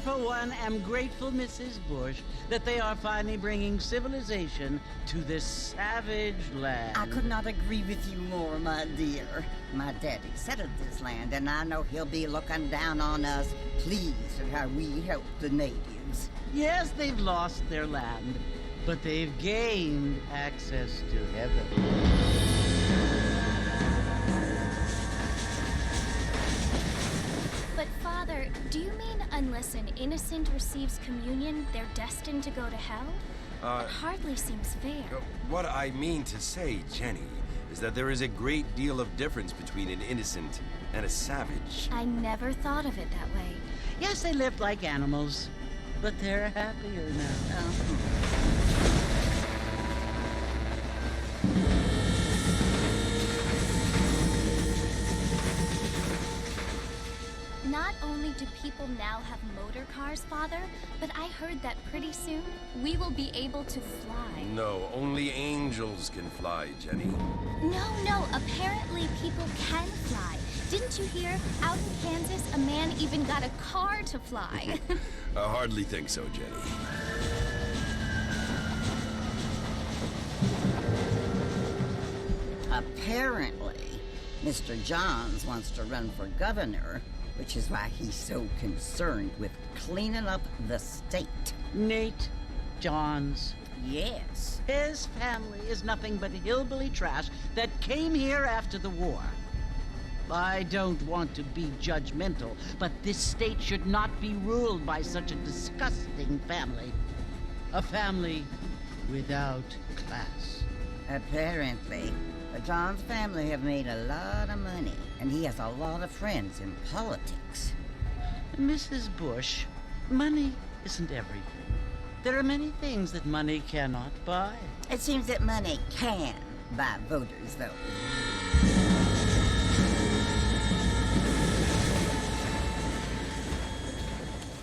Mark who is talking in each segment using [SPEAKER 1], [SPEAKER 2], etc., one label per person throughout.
[SPEAKER 1] For one, am grateful, Mrs. Bush, that they are finally bringing civilization to this savage land.
[SPEAKER 2] I could not agree with you more, my dear. My daddy settled this land, and I know he'll be looking down on us, pleased at how we help the natives.
[SPEAKER 1] Yes, they've lost their land, but they've gained access to heaven.
[SPEAKER 3] But Father, do you mean unless an innocent receives communion, they're destined to go to hell? That hardly seems fair.
[SPEAKER 4] What I mean to say, Jenny, is that there is a great deal of difference between an innocent and a savage.
[SPEAKER 3] I never thought of it that way.
[SPEAKER 1] Yes, they lived like animals, but they're happier now.
[SPEAKER 3] Not only do people now have motor cars, Father, but I heard that pretty soon we will be able to fly.
[SPEAKER 4] No, only angels can fly, Jenny.
[SPEAKER 3] No, apparently people can fly. Didn't you hear? Out in Kansas, a man even got a car to fly.
[SPEAKER 4] I hardly think so, Jenny.
[SPEAKER 2] Apparently, Mr. Johns wants to run for governor, which is why he's so concerned with cleaning up the state.
[SPEAKER 1] Nate Johns.
[SPEAKER 2] Yes.
[SPEAKER 1] His family is nothing but hillbilly trash that came here after the war. I don't want to be judgmental, but this state should not be ruled by such a disgusting family. A family without class.
[SPEAKER 2] Apparently, the Johns family have made a lot of money, and he has a lot of friends in politics.
[SPEAKER 1] Mrs. Bush, money isn't everything. There are many things that money cannot buy.
[SPEAKER 2] It seems that money can buy voters, though.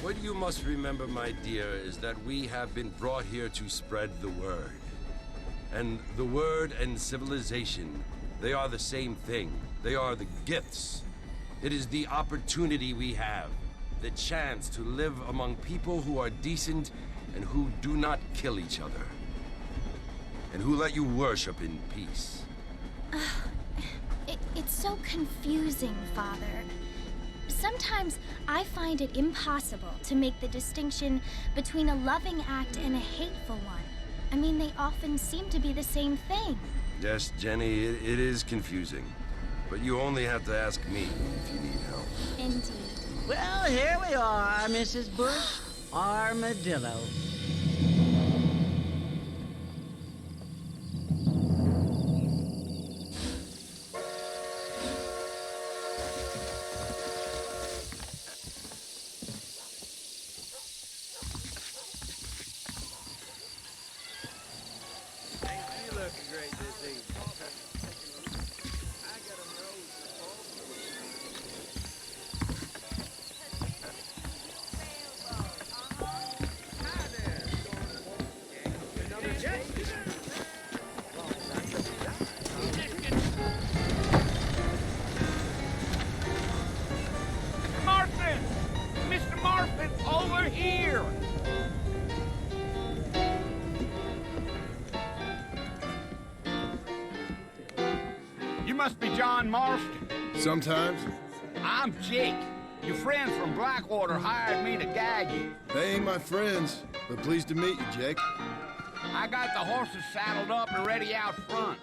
[SPEAKER 4] What you must remember, my dear, is that we have been brought here to spread the word. And the word and civilization, they are the same thing. They are the gifts. It is the opportunity we have, the chance to live among people who are decent and who do not kill each other, and who let you worship in peace.
[SPEAKER 3] It's so confusing, Father. Sometimes I find it impossible to make the distinction between a loving act and a hateful one. I mean, they often seem to be the same thing.
[SPEAKER 4] Yes, Jenny, it is confusing. But you only have to ask me if you need help.
[SPEAKER 3] Indeed.
[SPEAKER 1] Well, here we are, Mrs. Bush. Armadillo.
[SPEAKER 5] must be John Marston.
[SPEAKER 4] Sometimes.
[SPEAKER 5] I'm Jake. Your friends from Blackwater hired me to guide you.
[SPEAKER 4] They ain't my friends, but pleased to meet you, Jake.
[SPEAKER 5] I got the horses saddled up and ready out front.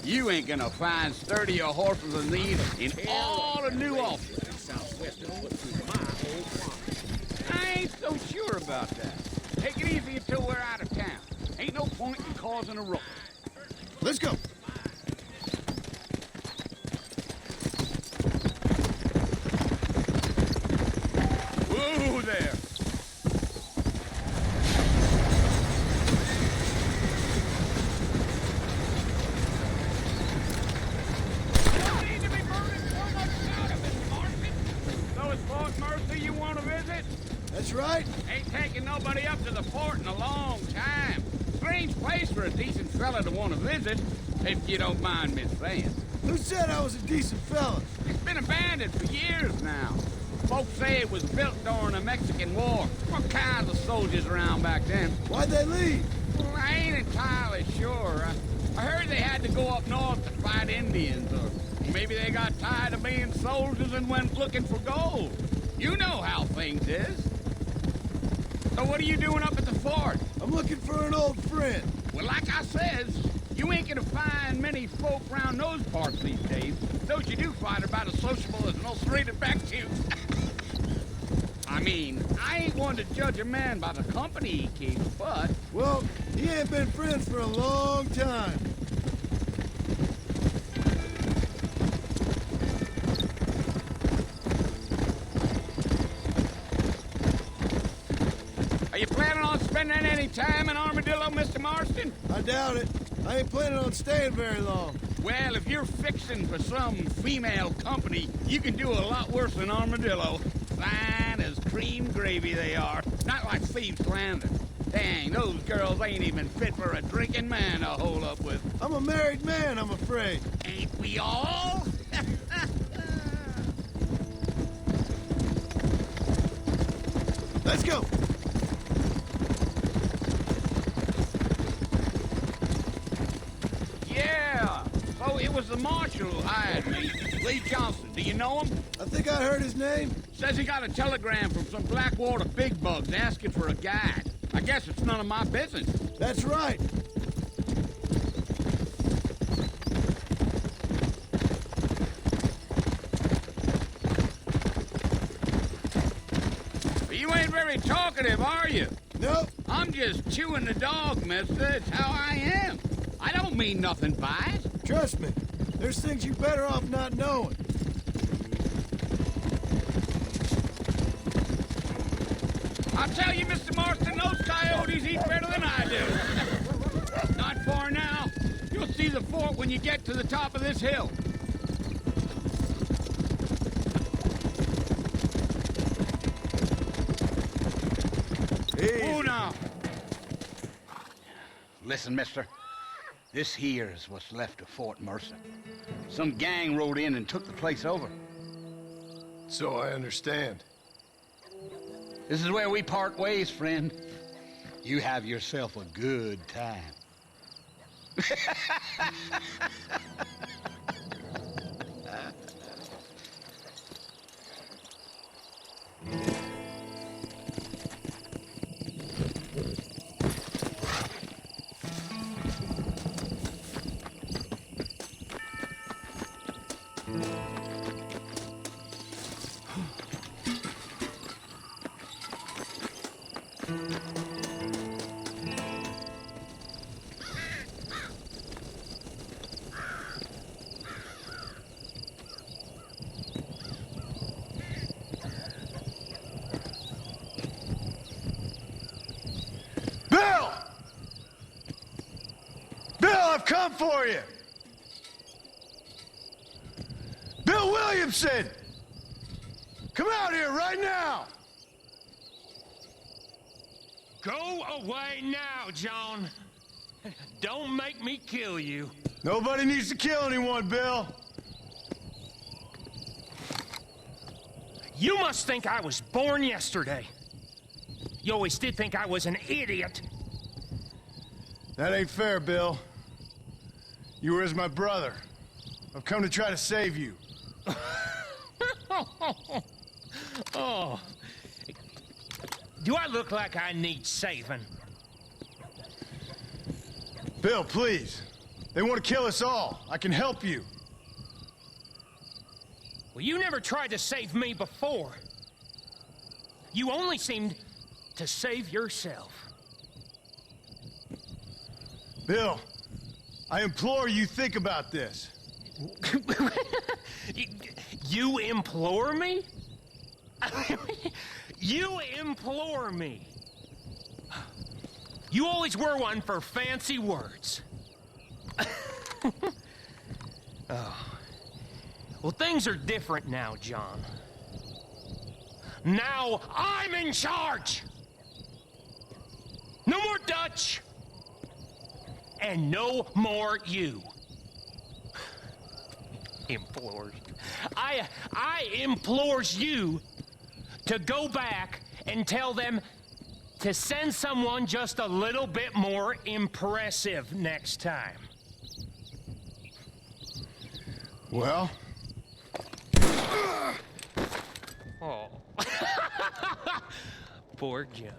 [SPEAKER 5] You ain't gonna find sturdier horses than these in all of New Ulster. I ain't so sure about that. Take it easy until we're out of town. Ain't no point in causing a ruckus.
[SPEAKER 4] Let's go.
[SPEAKER 5] Whoa there.
[SPEAKER 4] That's right.
[SPEAKER 5] Ain't taking nobody up to the fort in a long time. Strange place for a decent fella to want to visit, if you don't mind me saying.
[SPEAKER 4] Who said I was a decent fella?
[SPEAKER 5] It's been abandoned for years now. Folks say it was built during the Mexican War. What kinds of soldiers around back then?
[SPEAKER 4] Why'd they leave?
[SPEAKER 5] Well, I ain't entirely sure. I heard they had to go up north to fight Indians, or maybe they got tired of being soldiers and went looking for gold. You know how things is. So what are you doing up at the fort?
[SPEAKER 4] I'm looking for an old friend.
[SPEAKER 5] Well, like I says, you ain't gonna find many folk around those parts these days. Those you do find are about as sociable as an ulcerated back tooth. I mean, I ain't one to judge a man by the company he keeps, but...
[SPEAKER 4] Well, he ain't been friends for a long time.
[SPEAKER 5] Are you planning on spending any time in Armadillo, Mr. Marston?
[SPEAKER 4] I doubt it. I ain't planning on staying very long.
[SPEAKER 5] Well, if you're fixing for some female company, you can do a lot worse than Armadillo. Fine as cream gravy they are. Not like Thieves Landing. Dang, those girls ain't even fit for a drinking man to hole up with.
[SPEAKER 4] I'm a married man, I'm afraid.
[SPEAKER 5] Ain't we all?
[SPEAKER 4] Let's go.
[SPEAKER 5] Yeah. So it was the marshal who hired me. Lee Johnson. Do you know him?
[SPEAKER 4] I think I heard his name.
[SPEAKER 5] Says he got a telegram from some Blackwater big bugs asking for a guide. I guess it's none of my business.
[SPEAKER 4] That's right.
[SPEAKER 5] You ain't very talkative, are you?
[SPEAKER 4] Nope.
[SPEAKER 5] I'm just chewing the dog, mister. It's how I am. I don't mean nothing by it.
[SPEAKER 4] Trust me. There's things you're better off not knowing.
[SPEAKER 5] I'll tell you, Mr. Marston, those coyotes eat better than I do. Not far now. You'll see the fort when you get to the top of this hill. Oh, now. Listen, mister. This here is what's left of Fort Mercer. Some gang rode in and took the place over.
[SPEAKER 4] So I understand.
[SPEAKER 5] This is where we part ways, friend. You have yourself a good time.
[SPEAKER 4] Bill! Bill, I've come for you! Bill Williamson! Come out here right now!
[SPEAKER 6] Go away now, John. Don't make me kill you.
[SPEAKER 7] Nobody needs to kill anyone, Bill.
[SPEAKER 6] You must think I was born yesterday. You always did think I was an idiot.
[SPEAKER 7] That ain't fair, Bill. You were as my brother. I've come to try to save you.
[SPEAKER 6] Oh. Do I look like I need saving?
[SPEAKER 7] Bill, please. They want to kill us all. I can help you.
[SPEAKER 6] Well, you never tried to save me before. You only seemed to save yourself.
[SPEAKER 7] Bill, I implore you think about this.
[SPEAKER 6] You implore me? You implore me. You always were one for fancy words. Oh. Well, things are different now, John. Now I'm in charge! No more Dutch! And no more you. Implores. I implores you to go back and tell them to send someone just a little bit more impressive next time.
[SPEAKER 7] Well?
[SPEAKER 6] Oh. Poor John.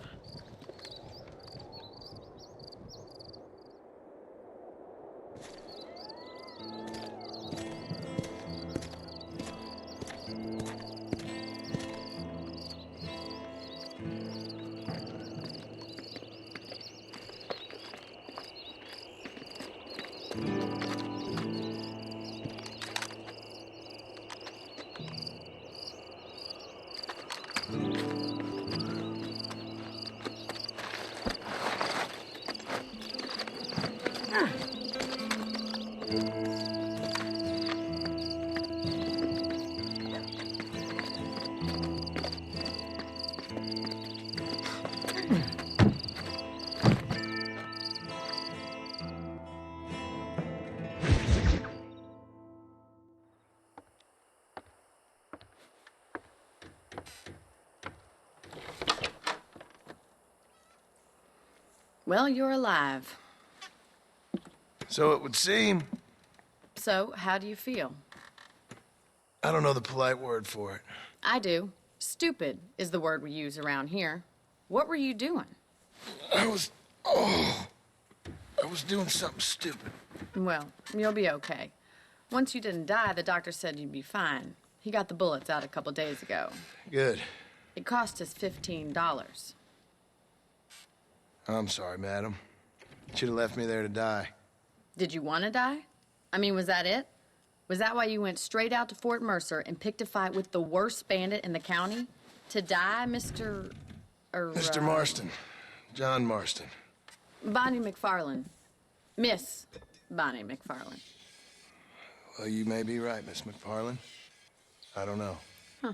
[SPEAKER 8] Well, you're alive.
[SPEAKER 7] So it would seem.
[SPEAKER 8] So, how do you feel?
[SPEAKER 7] I don't know the polite word for it.
[SPEAKER 8] I do. Stupid is the word we use around here. What were you doing?
[SPEAKER 7] I was doing something stupid.
[SPEAKER 8] Well, you'll be okay. Once you didn't die, the doctor said you'd be fine. He got the bullets out a couple days ago.
[SPEAKER 7] Good.
[SPEAKER 8] It cost us $15.
[SPEAKER 7] I'm sorry, madam. You should have left me there to die.
[SPEAKER 8] Did you want to die? I mean, was that it? Was that why you went straight out to Fort Mercer and picked a fight with the worst bandit in the county? To die, Mr.
[SPEAKER 7] Mr. Marston. John Marston.
[SPEAKER 8] Bonnie McFarland. Miss Bonnie McFarland.
[SPEAKER 7] Well, you may be right, Miss McFarland. I don't know.
[SPEAKER 8] Huh.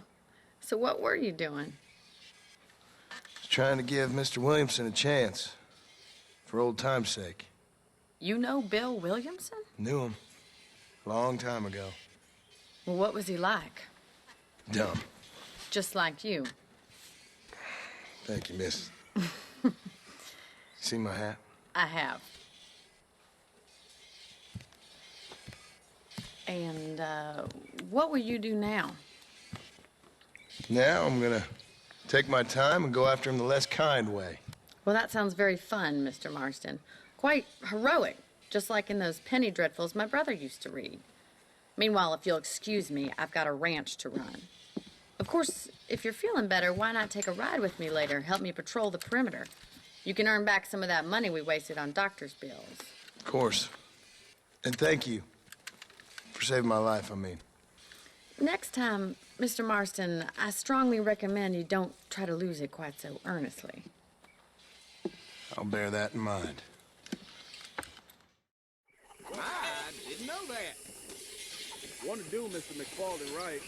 [SPEAKER 8] So what were you doing?
[SPEAKER 7] Just trying to give Mr. Williamson a chance. For old time's sake.
[SPEAKER 8] You know Bill Williamson?
[SPEAKER 7] Knew him. Long time ago.
[SPEAKER 8] Well, what was he like?
[SPEAKER 7] Dumb.
[SPEAKER 8] Just like you.
[SPEAKER 7] Thank you, miss. See my hat?
[SPEAKER 8] I have. And, what will you do now?
[SPEAKER 7] Now I'm gonna take my time and go after him the less kind way.
[SPEAKER 8] Well, that sounds very fun, Mr. Marston. Quite heroic, just like in those penny dreadfuls my brother used to read. Meanwhile, if you'll excuse me, I've got a ranch to run. Of course, if you're feeling better, why not take a ride with me later? Help me patrol the perimeter. You can earn back some of that money we wasted on doctor's bills.
[SPEAKER 7] Of course. And thank you. For saving my life, I mean.
[SPEAKER 8] Next time, Mr. Marston, I strongly recommend you don't try to lose it quite so earnestly.
[SPEAKER 7] I'll bear that in mind.
[SPEAKER 5] I didn't know that. Want to do Mr. McFarland right.